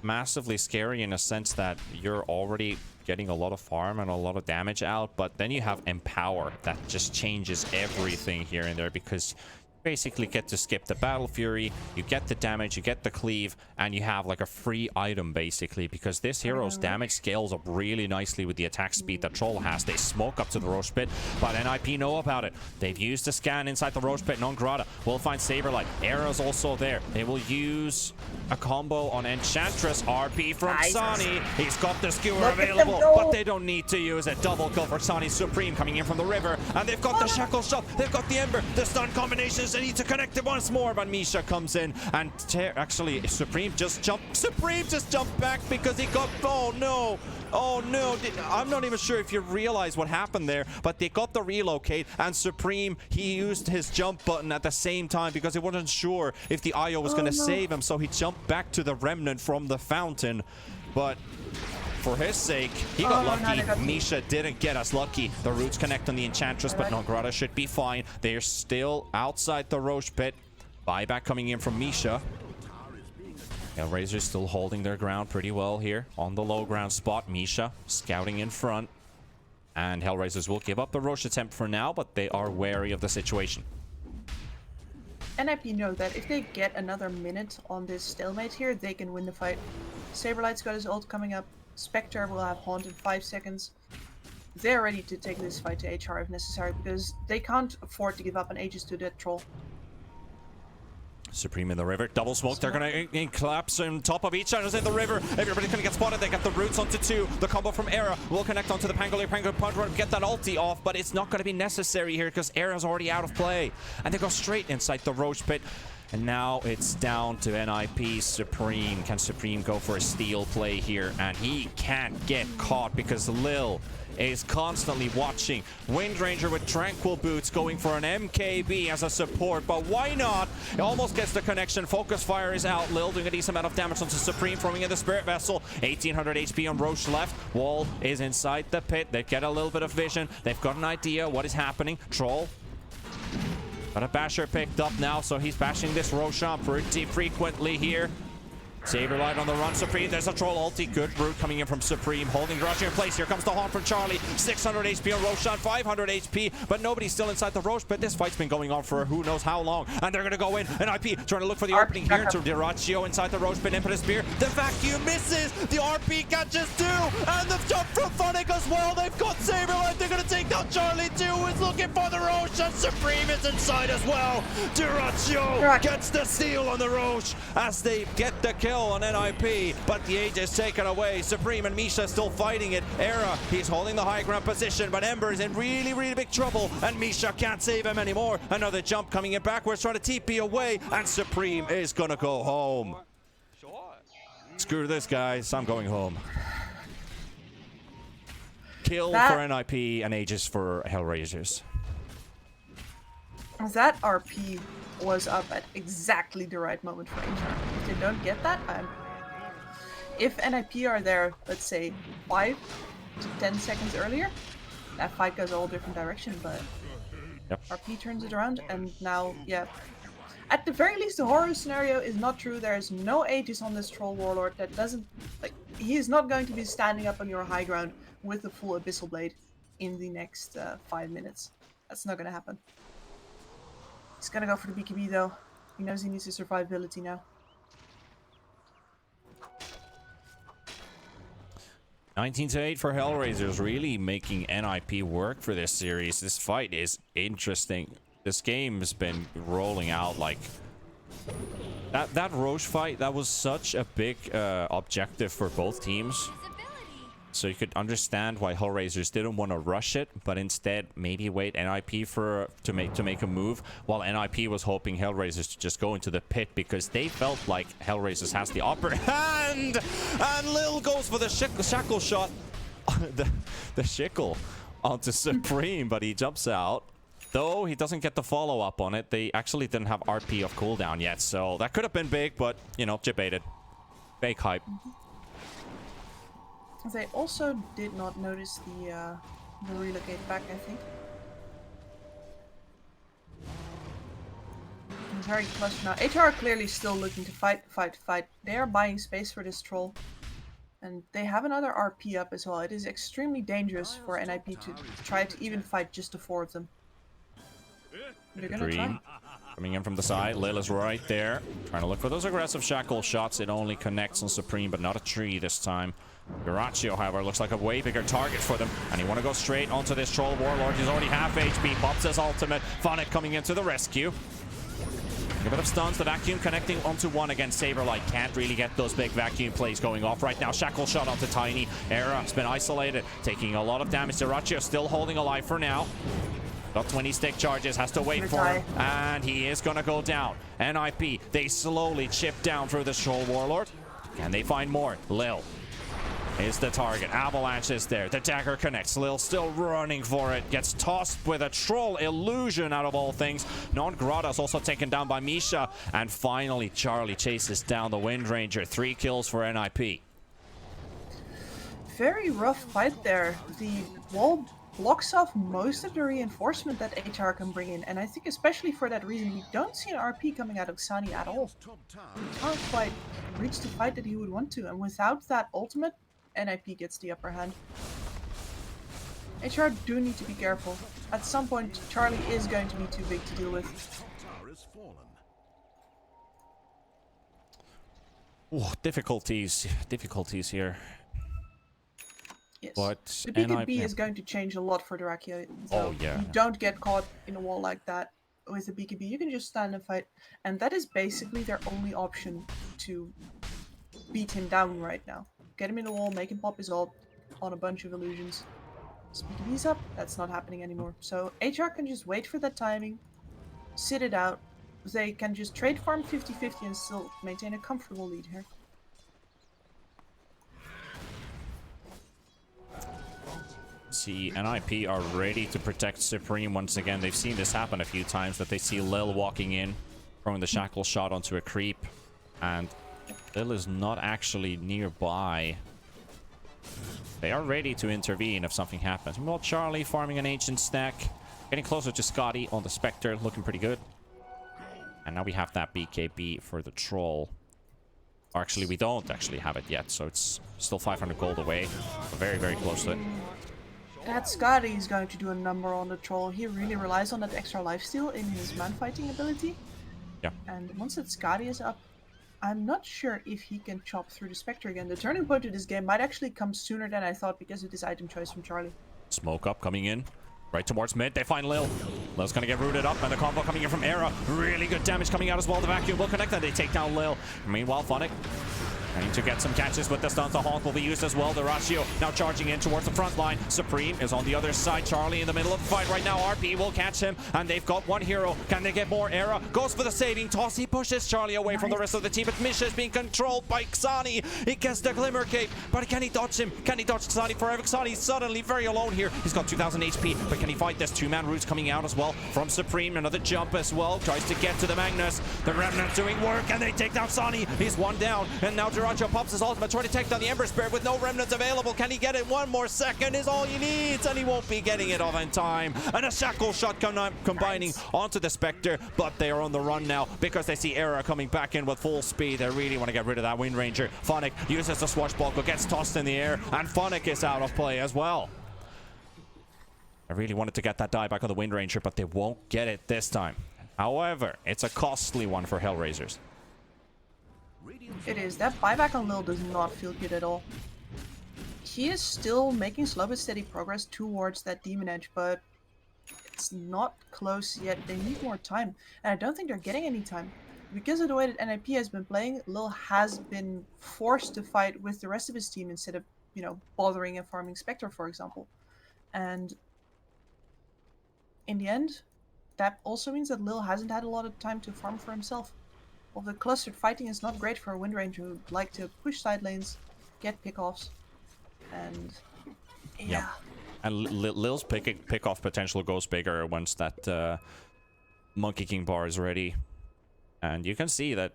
[SPEAKER 1] massively scary in a sense that you're already getting a lot of farm and a lot of damage out, but then you have Empower that just changes everything here and there, because basically get to skip the Battle Fury, you get the damage, you get the cleave, and you have like a free item basically, because this hero's damage scales up really nicely with the attack speed that Troll has. They smoke up to the Roche Pit, but NiP know about it. They've used the scan inside the Roche Pit. Nongrada will find Saberlight. Era's also there. They will use a combo on Enchantress. RP from Xani. He's got the skewer available, but they don't need to use it. Double kill for Xani. Supreme coming in from the river, and they've got the shackle shot. They've got the Ember, the stun combinations. They need to connect it once more, but Misha comes in, and actually Supreme just jumped back because he got, oh no, I'm not even sure if you realize what happened there, but they got the relocate, and Supreme, he used his jump button at the same time because he wasn't sure if the IO was going to save him, so he jumped back to the remnant from the fountain. But for his sake, he got lucky. Misha didn't get as lucky. The roots connect on the Enchantress, but Nongrada should be fine. They're still outside the Roche Pit. Buyback coming in from Misha. HellRaisers still holding their ground pretty well here on the low ground spot. Misha scouting in front. And HellRaisers will give up the Roche attempt for now, but they are wary of the situation.
[SPEAKER 2] NiP know that if they get another minute on this stalemate here, they can win the fight. Saberlight's got his ult coming up. Spectre will have Haunt in 5 seconds. They're ready to take this fight to HR if necessary, because they can't afford to give up an Aegis to that troll.
[SPEAKER 1] Supreme in the river. Double smoke. They're going to collapse on top of each other in the river. Everybody's going to get spotted. They got the roots onto 2. The combo from Era will connect onto the Pangolier. Pangolier get that ulti off, but it's not going to be necessary here because Era's already out of play. And they go straight inside the Roche Pit. And now it's down to NiP. Supreme. Can Supreme go for a steal play here? And he can't get caught because Lil is constantly watching. Windranger with Tranquil Boots going for an MKB as a support, but why not? It almost gets the connection. Focus Fire is out. Lil doing a decent amount of damage onto Supreme, throwing in the Spirit Vessel. 1800 HP on Roche left. Wall is inside the pit. They get a little bit of vision. They've got an idea what is happening. Troll. Got a basher picked up now, so he's bashing this Roshan pretty frequently here. Saberlight on the run. Supreme, there's a Troll ulti. Good root coming in from Supreme, holding Garage in place. Here comes the Haunt from Charlie. 600 HP on Roshan, 500 HP, but nobody's still inside the Roche. But this fight's been going on for who knows how long, and they're gonna go in. And NiP trying to look for the opening here to Diraccio inside the Roche, but Impetus Spear. The vacuum misses. The RP catches 2, and the jump from Phonic as well. They've got Saberlight. They're gonna take down Charlie too. Is looking for the Roche, and Supreme is inside as well. Diraccio gets the steal on the Roche as they get the kill on NiP, but the age is taken away. Supreme and Misha still fighting it. Era, he's holding the high ground position, but Ember is in really, really big trouble, and Misha can't save him anymore. Another jump coming in backwards, trying to TP away, and Supreme is gonna go home. Screw this, guys. I'm going home. Kill for NiP and Aegis for HellRaisers.
[SPEAKER 2] That RP was up at exactly the right moment for HR. If they don't get that, if NiP are there, let's say 5 to 10 seconds earlier, that fight goes a whole different direction, but
[SPEAKER 1] Yep.
[SPEAKER 2] RP turns it around, and now, yeah. At the very least, the horror scenario is not true. There is no Aegis on this Troll Warlord that doesn't... Like, he is not going to be standing up on your high ground with the full Abyssal Blade in the next 5 minutes. That's not going to happen. He's going to go for the BKB, though. He knows he needs his survivability now.
[SPEAKER 1] 19-8 for HellRaisers, really making NiP work for this series. This fight is interesting. This game has been rolling out like... That Roche fight, that was such a big objective for both teams. So you could understand why HellRaisers didn't want to rush it, but instead maybe wait NiP to make a move, while NiP was hoping HellRaisers to just go into the pit because they felt like HellRaisers has the upper hand. And Lil goes for the shackle shot, the shickle onto Supreme, but he jumps out. Though he doesn't get the follow-up on it. They actually didn't have RP of cooldown yet, so that could have been big, but you know, chip baited. Fake hype.
[SPEAKER 2] They also did not notice the relocate back, I think. It's very clutch now. HR are clearly still looking to fight. They are buying space for this troll. And they have another RP up as well. It is extremely dangerous for NiP to try to even fight just the 4 of them. They're gonna try.
[SPEAKER 1] Coming in from the side, Lil is right there. Trying to look for those aggressive shackle shots. It only connects on Supreme, but not a tree this time. Garaccio, however, looks like a way bigger target for them. And he want to go straight onto this Troll Warlord. He's already half HP. Pops his ultimate. Phonic coming into the rescue. A bit of stuns. The vacuum connecting onto one against Saberlight. Can't really get those big vacuum plays going off right now. Shackle shot onto Tiny. Era has been isolated. Taking a lot of damage. Garaccio still holding alive for now. Got 20 stick charges, has to wait for him, and he is gonna go down. NiP, they slowly chip down through the Troll Warlord. Can they find more? Lil is the target. Avalanche is there. The dagger connects. Lil still running for it. Gets tossed with a Troll Illusion out of all things. Non-Grata is also taken down by Misha. And finally, Charlie chases down the Wind Ranger. 3 kills for NiP.
[SPEAKER 2] Very rough fight there. The wall blocks off most of the reinforcement that HR can bring in, and I think especially for that reason we don't see an RP coming out of Xani at all. He can't quite reach the fight that he would want to, and without that ultimate, NiP gets the upper hand. HR do need to be careful. At some point, Charlie is going to be too big to deal with.
[SPEAKER 1] Oh, difficulties here.
[SPEAKER 2] Yes.
[SPEAKER 1] But
[SPEAKER 2] the BKB is going to change a lot for Dracula. So you don't get caught in a wall like that with the BKB. You can just stand and fight. And that is basically their only option to beat him down right now. Get him in the wall, make him pop his ult on a bunch of illusions. His BKB's up, that's not happening anymore. So HR can just wait for that timing, sit it out. They can just trade farm 50-50 and still maintain a comfortable lead here.
[SPEAKER 1] See, NiP are ready to protect Supreme once again. They've seen this happen a few times, that they see Lil walking in, throwing the shackle shot onto a creep, and Lil is not actually nearby. They are ready to intervene if something happens. Well, Charlie farming an ancient stack, getting closer to Scotty on the Spectre, looking pretty good. And now we have that BKB for the Troll. Or actually, we don't actually have it yet, so it's still 500 gold away. We're very, very close to it.
[SPEAKER 2] That Scotty is going to do a number on the Troll. He really relies on that extra lifesteal in his man-fighting ability.
[SPEAKER 1] Yeah.
[SPEAKER 2] And once that Scotty is up, I'm not sure if he can chop through the Spectre again. The turning point of this game might actually come sooner than I thought because of this item choice from Charlie.
[SPEAKER 1] Smoke up coming in. Right towards mid. They find Lil. Lil's gonna get rooted up, and the combo coming in from Era. Really good damage coming out as well. The vacuum will connect, and they take down Lil. Meanwhile, Phonic Trying to get some catches with the stuns. The Hawk will be used as well. The Ratio now charging in towards the front line. Supreme is on the other side. Charlie in the middle of the fight right now. RP will catch him, and they've got one hero. Can they get more? Era goes for the saving toss. He pushes Charlie away from the rest of the team, but Misha is being controlled by Xani. He gets the Glimmer Cape, but can he dodge him? Can he dodge Xani forever? Xani's suddenly very alone here. He's got 2000 HP, but can he fight this? Two-man roots coming out as well from Supreme. Another jump as well. Tries to get to the Magnus. The Remnant doing work, and they take down Xani. He's one down, and now Duracho pops his ultimate, trying to take down the Ember Spirit with no Remnants available. Can he get it? One more second is all he needs, and he won't be getting it off in time. And a Shackle shot combining onto the Spectre, but they are on the run now because they see Era coming back in with full speed. They really want to get rid of that Wind Ranger. Phonic uses the Swashbuckle, gets tossed in the air, and Phonic is out of play as well. I really wanted to get that die back on the Wind Ranger, but they won't get it this time. However, it's a costly one for HellRaisers.
[SPEAKER 2] It is. That buyback on Lil does not feel good at all. He is still making slow but steady progress towards that Demon Edge, but it's not close yet. They need more time, and I don't think they're getting any time. Because of the way that NiP has been playing, Lil has been forced to fight with the rest of his team instead of, you know, bothering and farming Spectre, for example. And in the end, that also means that Lil hasn't had a lot of time to farm for himself. Well, the clustered fighting is not great for a Wind Ranger who would like to push side lanes, get pickoffs, and yeah.
[SPEAKER 1] And Lil's pick-off potential goes bigger once that Monkey King bar is ready. And you can see that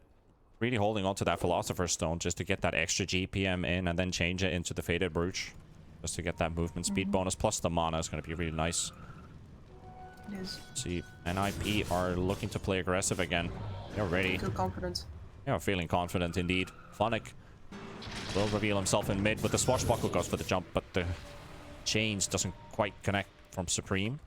[SPEAKER 1] really holding on to that Philosopher's Stone just to get that extra GPM in and then change it into the Faded Brooch. Just to get that movement speed bonus, plus the mana is going to be really nice.
[SPEAKER 2] It is.
[SPEAKER 1] See, NiP are looking to play aggressive again. They're ready.
[SPEAKER 2] Good confidence.
[SPEAKER 1] Yeah, feeling confident indeed. Phonic will reveal himself in mid with the Swashbuckle, goes for the jump, but the chains doesn't quite connect from Supreme.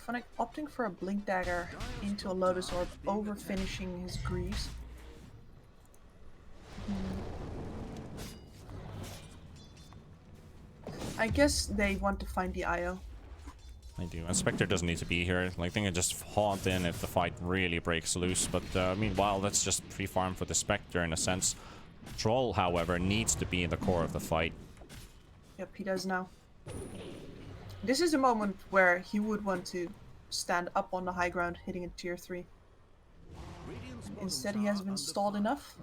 [SPEAKER 2] Phonic opting for a Blink Dagger into a Lotus Orb, over finishing his Greaves. I guess they want to find the IO.
[SPEAKER 1] I do. And Spectre doesn't need to be here. Like, they can just haunt in if the fight really breaks loose. But meanwhile, that's just free farm for the Spectre in a sense. Troll, however, needs to be in the core of the fight.
[SPEAKER 2] Yep, he does now. This is a moment where he would want to stand up on the high ground, hitting a tier 3. Instead, he has been stalled enough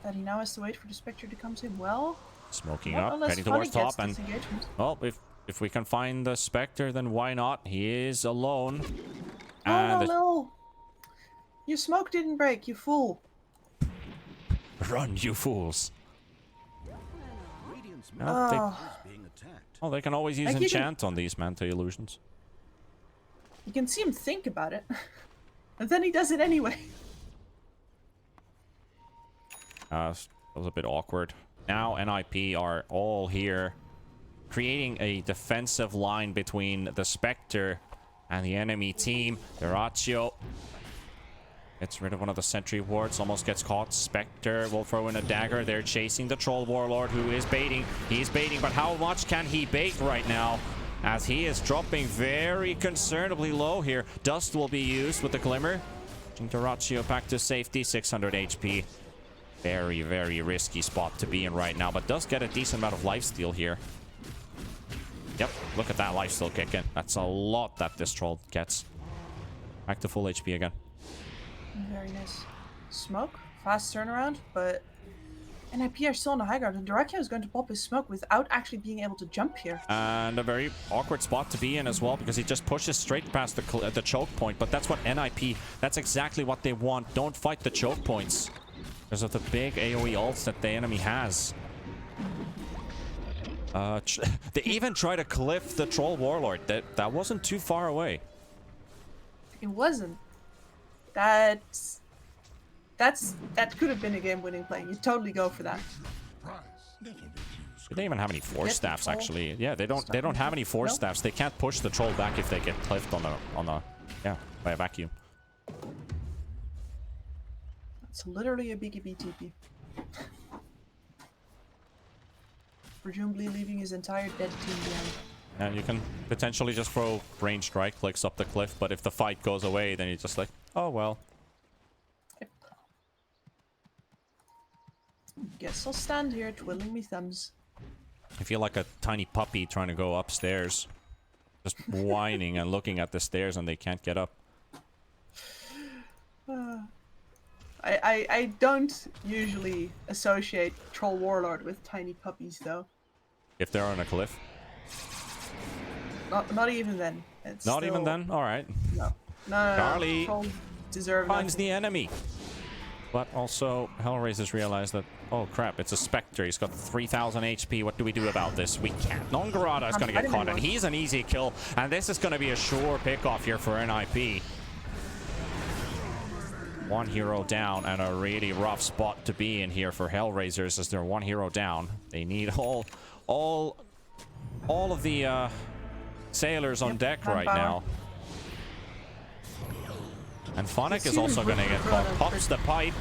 [SPEAKER 2] that he now has to wait for the Spectre to come to him. Well,
[SPEAKER 1] smoking up, heading towards top, and well, if we can find the Spectre, then why not? He is alone.
[SPEAKER 2] Oh no, your smoke didn't break, you fool!
[SPEAKER 1] Run, you fools! They can always use enchant on these Manta illusions.
[SPEAKER 2] You can see him think about it, and then he does it anyway.
[SPEAKER 1] It was a bit awkward. Now NiP are all here, creating a defensive line between the Spectre and the enemy team. Duracho gets rid of one of the sentry wards, almost gets caught. Spectre will throw in a dagger. They're chasing the Troll Warlord, who is baiting. He's baiting, but how much can he bait right now? As he is dropping very concernably low here. Dust will be used with the Glimmer. Duracho back to safety, 600 HP. Very, very risky spot to be in right now, but does get a decent amount of lifesteal here. Yep, look at that lifesteal kicking. That's a lot that this troll gets. Back to full HP again.
[SPEAKER 2] Very nice. Smoke, fast turnaround, but NiP are still on the high ground, and Duracho is going to pop his smoke without actually being able to jump here.
[SPEAKER 1] And a very awkward spot to be in as well, because he just pushes straight past the choke point, but that's what NiP, that's exactly what they want. Don't fight the choke points. Because of the big AoE ults that the enemy has. They even try to cliff the Troll Warlord. That wasn't too far away.
[SPEAKER 2] It wasn't. That could have been a game-winning play. You totally go for that.
[SPEAKER 1] Do they even have any force staffs actually? Yeah, they don't have any force staffs. They can't push the troll back if they get cliffed by a vacuum.
[SPEAKER 2] It's literally a biggie BTP. Presumably leaving his entire dead team behind.
[SPEAKER 1] And you can potentially just throw ranged right clicks up the cliff, but if the fight goes away, then you're just like, oh well.
[SPEAKER 2] Guess I'll stand here twiddling me thumbs.
[SPEAKER 1] I feel like a tiny puppy trying to go upstairs. Just whining and looking at the stairs and they can't get up.
[SPEAKER 2] I don't usually associate Troll Warlord with tiny puppies, though.
[SPEAKER 1] If they're on a cliff?
[SPEAKER 2] Not even then. It's
[SPEAKER 1] Not
[SPEAKER 2] still...
[SPEAKER 1] even then? Alright.
[SPEAKER 2] No. No,
[SPEAKER 1] Charlie
[SPEAKER 2] Trolls deserve
[SPEAKER 1] finds
[SPEAKER 2] nothing.
[SPEAKER 1] the enemy. But also, HellRaisers realize that, oh crap, it's a Spectre. He's got 3,000 HP. What do we do about this? We can't. Nongarada is going to get caught, and he's an easy kill. And this is going to be a sure pickoff here for NiP. One hero down, and a really rough spot to be in here for HellRaisers as they're one hero down. They need all of the sailors on deck right now. And Phonic is also going to get caught. Pops the pipe.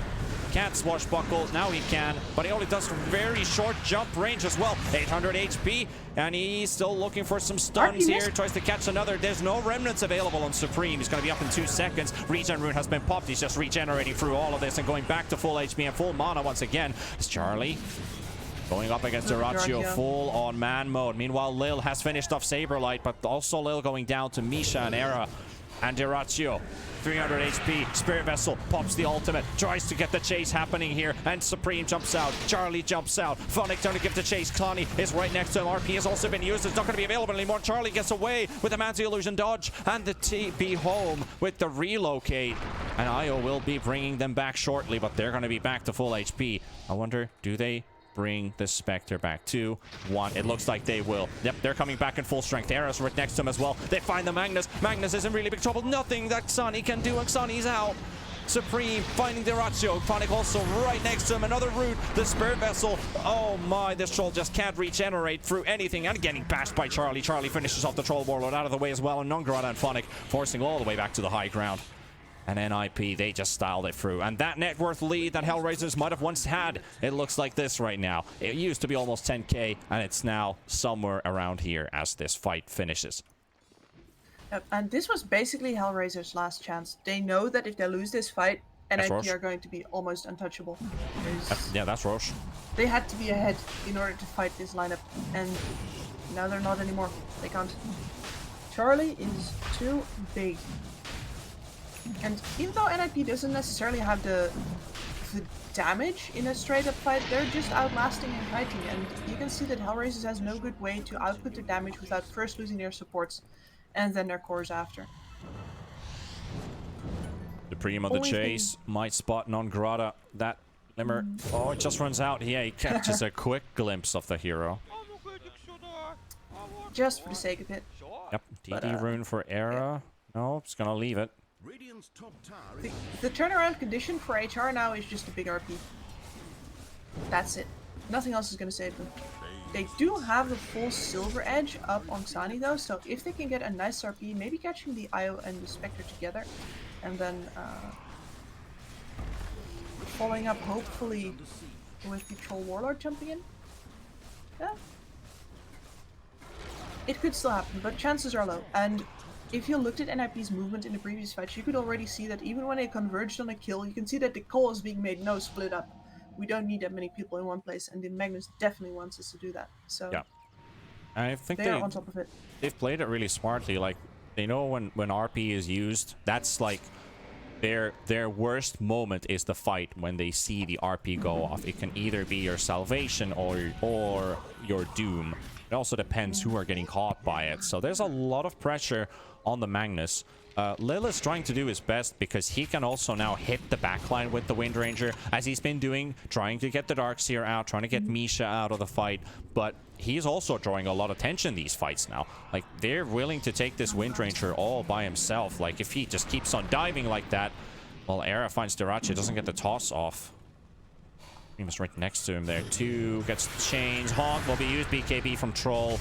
[SPEAKER 1] Can't swashbuckle. Now he can. But he only does very short jump range as well. 800 HP. And he's still looking for some stuns here. Tries to catch another. There's no remnants available on Supreme. He's going to be up in 2 seconds. Regen rune has been popped. He's just regenerating through all of this and going back to full HP and full mana once again. It's Charlie going up against Dyrachyo, full on man mode. Meanwhile, Lil has finished off Saberlight, but also Lil going down to Misha and Era. And Dyrachyo, 300 HP, Spirit Vessel pops the ultimate, tries to get the chase happening here, and Supreme jumps out, Charlie jumps out, Phonic trying to give the chase, Connie is right next to him, RP has also been used, it's not going to be available anymore, Charlie gets away with the Man's Illusion dodge, and the TP home with the relocate, and Io will be bringing them back shortly, but they're going to be back to full HP. I wonder, do they bring the Spectre back? 2, 1. It looks like they will. Yep, they're coming back in full strength. Era's right next to him as well. They find the Magnus. Magnus is in really big trouble. Nothing that Sunny can do, and Sunny's out. Supreme finding Dyrachyo. Phonic also right next to him. Another route. The Spirit Vessel. Oh my, this troll just can't regenerate through anything, and getting bashed by Charlie. Charlie finishes off the Troll Warlord out of the way as well, and Nongarada and Phonic forcing all the way back to the high ground. And NiP, they just styled it through. And that net worth lead that HellRaisers might have once had, it looks like this right now. It used to be almost 10k, and it's now somewhere around here as this fight finishes.
[SPEAKER 2] And this was basically HellRaisers' last chance. They know that if they lose this fight, NiP are going to be almost untouchable.
[SPEAKER 1] Yeah, that's Roche.
[SPEAKER 2] They had to be ahead in order to fight this lineup, and now they're not anymore. They can't. Charlie is too big. And even though NiP doesn't necessarily have the damage in a straight up fight, they're just outlasting and fighting, and you can see that HellRaisers has no good way to output their damage without first losing their supports and then their cores after.
[SPEAKER 1] Supreme on the chase, might spot Nongarada. That Limmer, oh, it just runs out. Yeah, he catches a quick glimpse of the hero.
[SPEAKER 2] Just for the sake of it.
[SPEAKER 1] Yep, DD rune for Era. No, it's gonna leave it.
[SPEAKER 2] The turnaround condition for HR now is just a big RP. That's it. Nothing else is going to save them. They do have a full silver edge up on Xani though, so if they can get a nice RP, maybe catching the Io and the Spectre together, and then following up hopefully with the Troll Warlord jumping in. Yeah. It could still happen, but chances are low. And if you looked at NiP's movement in the previous fight, you could already see that even when they converged on a kill, you can see that the call is being made, no, split up. We don't need that many people in one place, and the Magnus definitely wants us to do that. So
[SPEAKER 1] yeah, I think
[SPEAKER 2] they are on top of it.
[SPEAKER 1] They've played it really smartly. Like, they know when RP is used, that's like their worst moment is the fight when they see the RP go off. It can either be your salvation or your doom. It also depends who are getting caught by it. So there's a lot of pressure on the Magnus. Lil is trying to do his best because he can also now hit the backline with the Wind Ranger, as he's been doing, trying to get the Darkseer out, trying to get Misha out of the fight. But he's also drawing a lot of tension in these fights now. Like, they're willing to take this Wind Ranger all by himself. Like, if he just keeps on diving like that, well, Era finds Dyrachyo, doesn't get the toss off. He was right next to him there. 2 gets the chains. Haunt will be used. BKB from Troll.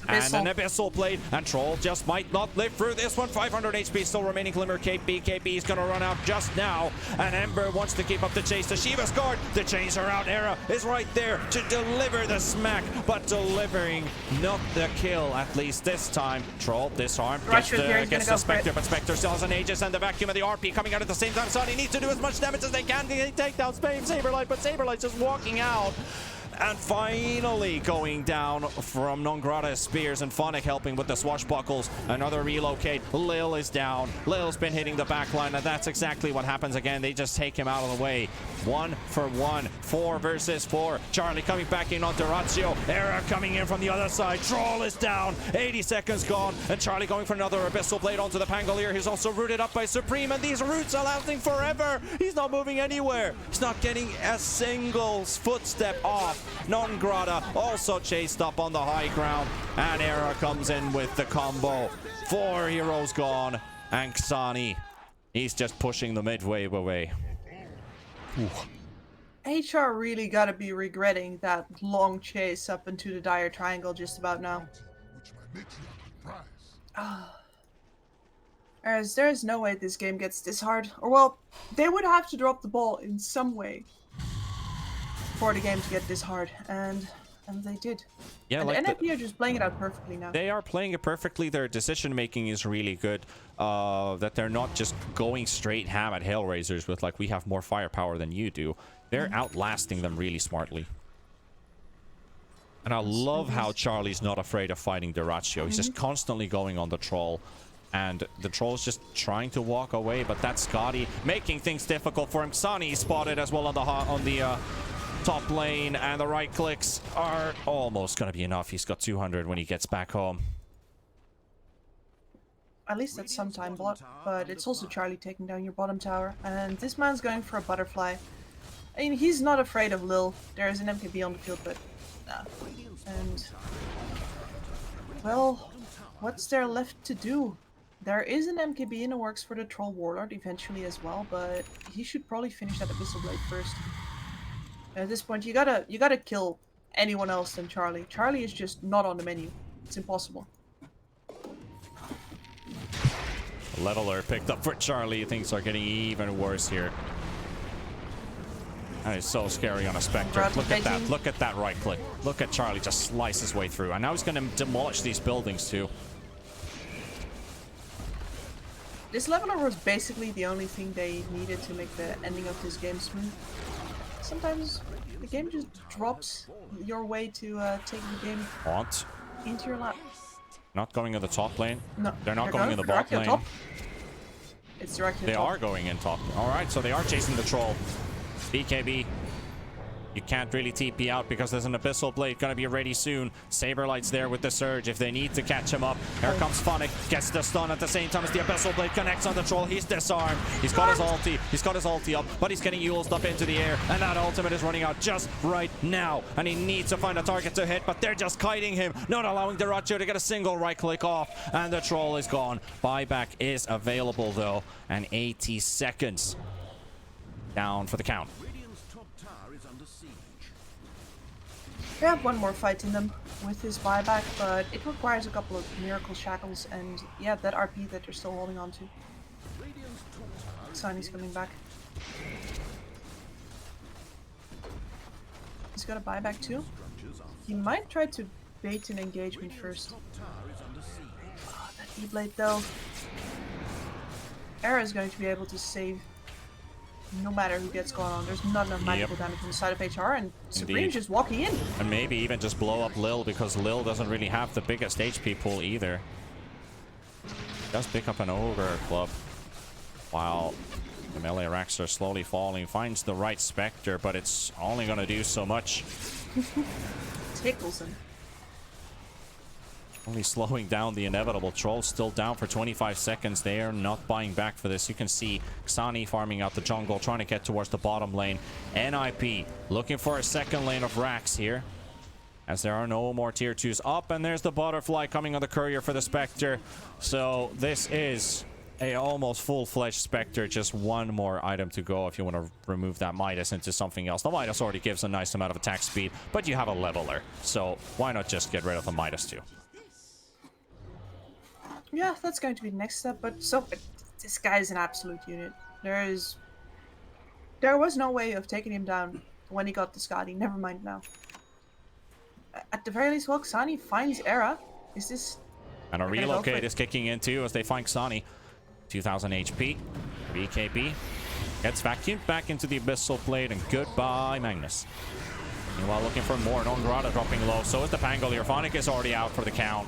[SPEAKER 1] And an Abyssal Blade, and Troll just might not live through this one. 500 HP still remaining. Glimmer BKB is going to run out just now. And Ember wants to keep up the chase. The Shiva's guard, the chains are out. Era is right there to deliver the smack, but delivering not the kill, at least this time. Troll disarmed, gets the Spectre, but Spectre still has an Aegis, and the vacuum of the RP coming out at the same time. Sonny needs to do as much damage as they can to take down Saberlight, but Saberlight's just walking out. And finally going down from Nongrata's spears, and Phonic helping with the swashbuckles. Another relocate. Lil is down. Lil's been hitting the backline, and that's exactly what happens again. They just take him out of the way. 1 for 1. 4 versus 4. Charlie coming back in on Durazio. Era coming in from the other side. Troll is down. 80 seconds gone. And Charlie going for another Abyssal Blade onto the Pangolier. He's also rooted up by Supreme, and these roots are lasting forever. He's not moving anywhere. He's not getting a single footstep off. Nongrata also chased up on the high ground, and Era comes in with the combo. 4 heroes gone, and Xani, he's just pushing the mid-wave away. Ooh.
[SPEAKER 2] HR really gotta be regretting that long chase up into the dire triangle just about now. As there's no way this game gets this hard. Or well, they would have to drop the ball in some way for the game to get this hard, and they did.
[SPEAKER 1] Yeah,
[SPEAKER 2] and
[SPEAKER 1] like
[SPEAKER 2] NiP are just playing it out perfectly now.
[SPEAKER 1] They are playing it perfectly. Their decision making is really good. That they're not just going straight ham at HellRaisers with like, we have more firepower than you do. They're outlasting them really smartly. And I love how Charlie's not afraid of fighting Durazio. He's just constantly going on the Troll. And the Troll's just trying to walk away, but that's Scotty making things difficult for him. Xani spotted as well on the top lane, and the right clicks are almost going to be enough. He's got 200 when he gets back home.
[SPEAKER 2] At least that's some time block, but it's also Charlie taking down your bottom tower, and this man's going for a butterfly. I mean, he's not afraid of Lil. There is an MKB on the field, but nah. And well, what's there left to do? There is an MKB in the works for the Troll Warlord eventually as well, but he should probably finish that Abyssal Blade first. At this point, you gotta kill anyone else than Charlie. Charlie is just not on the menu. It's impossible.
[SPEAKER 1] Leveler picked up for Charlie. Things are getting even worse here. That is so scary on a Spectre. Look at that. Look at that right click. Look at Charlie just slice his way through. And now he's going to demolish these buildings too.
[SPEAKER 2] This leveler was basically the only thing they needed to make the ending of this game smooth. Sometimes the game just drops your way to take the game into your lap.
[SPEAKER 1] Not going in the top lane?
[SPEAKER 2] No.
[SPEAKER 1] They're not going in the bot lane.
[SPEAKER 2] Top. It's directly
[SPEAKER 1] They
[SPEAKER 2] top.
[SPEAKER 1] are going in top. Alright, so they are chasing the Troll. BKB. You can't really TP out because there's an Abyssal Blade gonna be ready soon. Saberlight's there with the Surge if they need to catch him up. Here comes Phonic, gets the stun at the same time as the Abyssal Blade connects on the Troll. He's disarmed. He's got his ulti up, but he's getting Yule's up into the air, and that ultimate is running out just right now. And he needs to find a target to hit, but they're just kiting him, not allowing Durazio to get a single right click off, and the Troll is gone. Buyback is available though, and 80 seconds down for the count.
[SPEAKER 2] They have one more fight in them with his buyback, but it requires a couple of miracle shackles and yeah, that RP that they're still holding on to. Xani's coming back. He's got a buyback too. He might try to bait an engagement first. Oh, that E-Blade though. Era is going to be able to save no matter who gets going on. There's not enough magical damage on the side of HR, and Supreme's just walking in.
[SPEAKER 1] And maybe even just blow up Lil, because Lil doesn't really have the biggest HP pool either. Does pick up an Ogre Club. While the melee racks are slowly falling. Finds the right Spectre, but it's only going to do so much.
[SPEAKER 2] Tickles him.
[SPEAKER 1] Only slowing down the inevitable. Troll still down for 25 seconds. They are not buying back for this. You can see Xani farming out the jungle, trying to get towards the bottom lane. NiP looking for a second lane of racks here, as there are no more tier 2s up. And there's the butterfly coming on the courier for the Spectre. So this is a almost full-fledged Spectre. Just one more item to go if you want to remove that Midas into something else. The Midas already gives a nice amount of attack speed, but you have a leveler, so why not just get rid of the Midas too?
[SPEAKER 2] Yeah, that's going to be the next step. But this guy is an absolute unit. There was no way of taking him down when he got the Scotty. Never mind now. At the very least, well, Xani finds Era. Is this...
[SPEAKER 1] And a
[SPEAKER 2] We're gonna go for
[SPEAKER 1] relocate
[SPEAKER 2] it.
[SPEAKER 1] is kicking in too as they find Xani. 2000 HP. BKB gets vacuumed back into the Abyssal Blade, and goodbye, Magnus. Meanwhile, looking for more. Nongrata dropping low. So is the Pangolier. Phonic is already out for the count.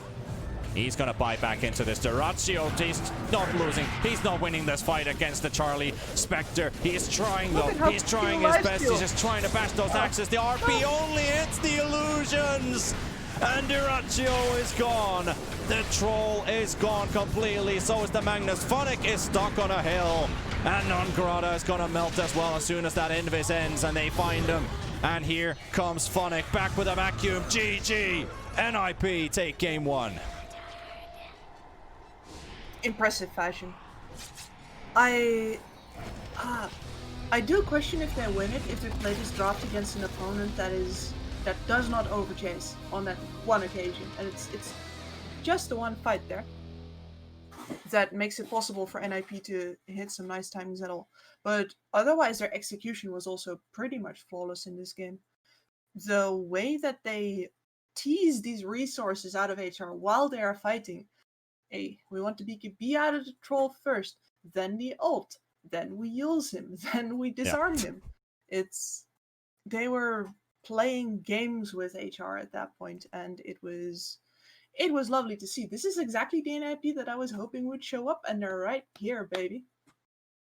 [SPEAKER 1] He's going to bite back into this. Duratio, he's not losing. He's not winning this fight against the Charlie Spectre. He is trying, though. He's trying his best. He's just trying to bash those axes. The RP only hits the illusions. And Duratio is gone. The troll is gone completely. So is the Magnus. Phonic is stuck on a hill. And Nongrata is going to melt as well as soon as that invis ends and they find him. And here comes Phonic back with a vacuum. GG. NiP take game 1.
[SPEAKER 2] Impressive fashion. I do question if they win it if they play this draft against an opponent that does not overchase on that one occasion, and it's just the one fight there that makes it possible for NiP to hit some nice timings at all. But otherwise, their execution was also pretty much flawless in this game. The way that they tease these resources out of HR while they are fighting. Hey, we want to be out of the troll first, then the ult, then we use him, then we disarm him. They were playing games with HR at that point, and it was lovely to see. This is exactly the NiP that I was hoping would show up, and they're right here, baby.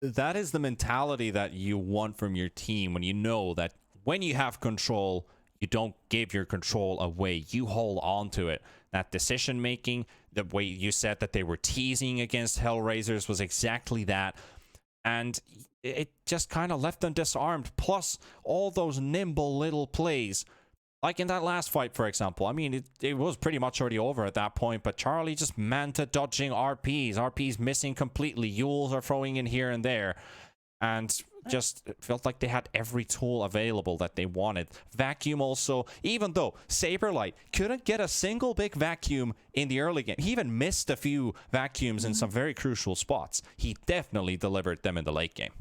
[SPEAKER 1] That is the mentality that you want from your team when you know that when you have control, you don't give your control away. You hold on to it. That decision making, the way you said that they were teasing against HellRaisers was exactly that. And it just kind of left them disarmed. Plus, all those nimble little plays. Like in that last fight, for example. I mean, it was pretty much already over at that point, but Charlie just manta dodging RPs. RPs missing completely. Yules are throwing in here and there. And just felt like they had every tool available that they wanted. Vacuum also, even though Saberlight couldn't get a single big vacuum in the early game. He even missed a few vacuums in some very crucial spots. He definitely delivered them in the late game.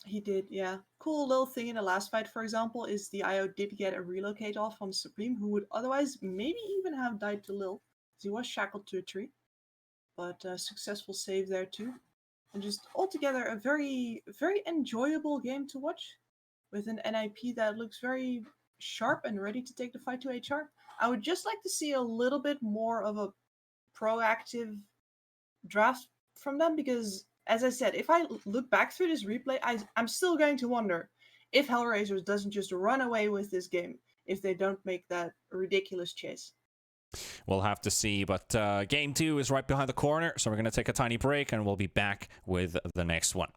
[SPEAKER 2] He did, yeah. Cool little thing in the last fight, for example, is the IO did get a relocate off on Supreme, who would otherwise maybe even have died to Lil. He was shackled to a tree. But a successful save there too. And just altogether a very, very enjoyable game to watch with an NiP that looks very sharp and ready to take the fight to HR. I would just like to see a little bit more of a proactive draft from them because, as I said, if I look back through this replay, I'm still going to wonder if HellRaisers doesn't just run away with this game if they don't make that ridiculous chase.
[SPEAKER 1] We'll have to see, but game 2 is right behind the corner, so we're going to take a tiny break and we'll be back with the next one.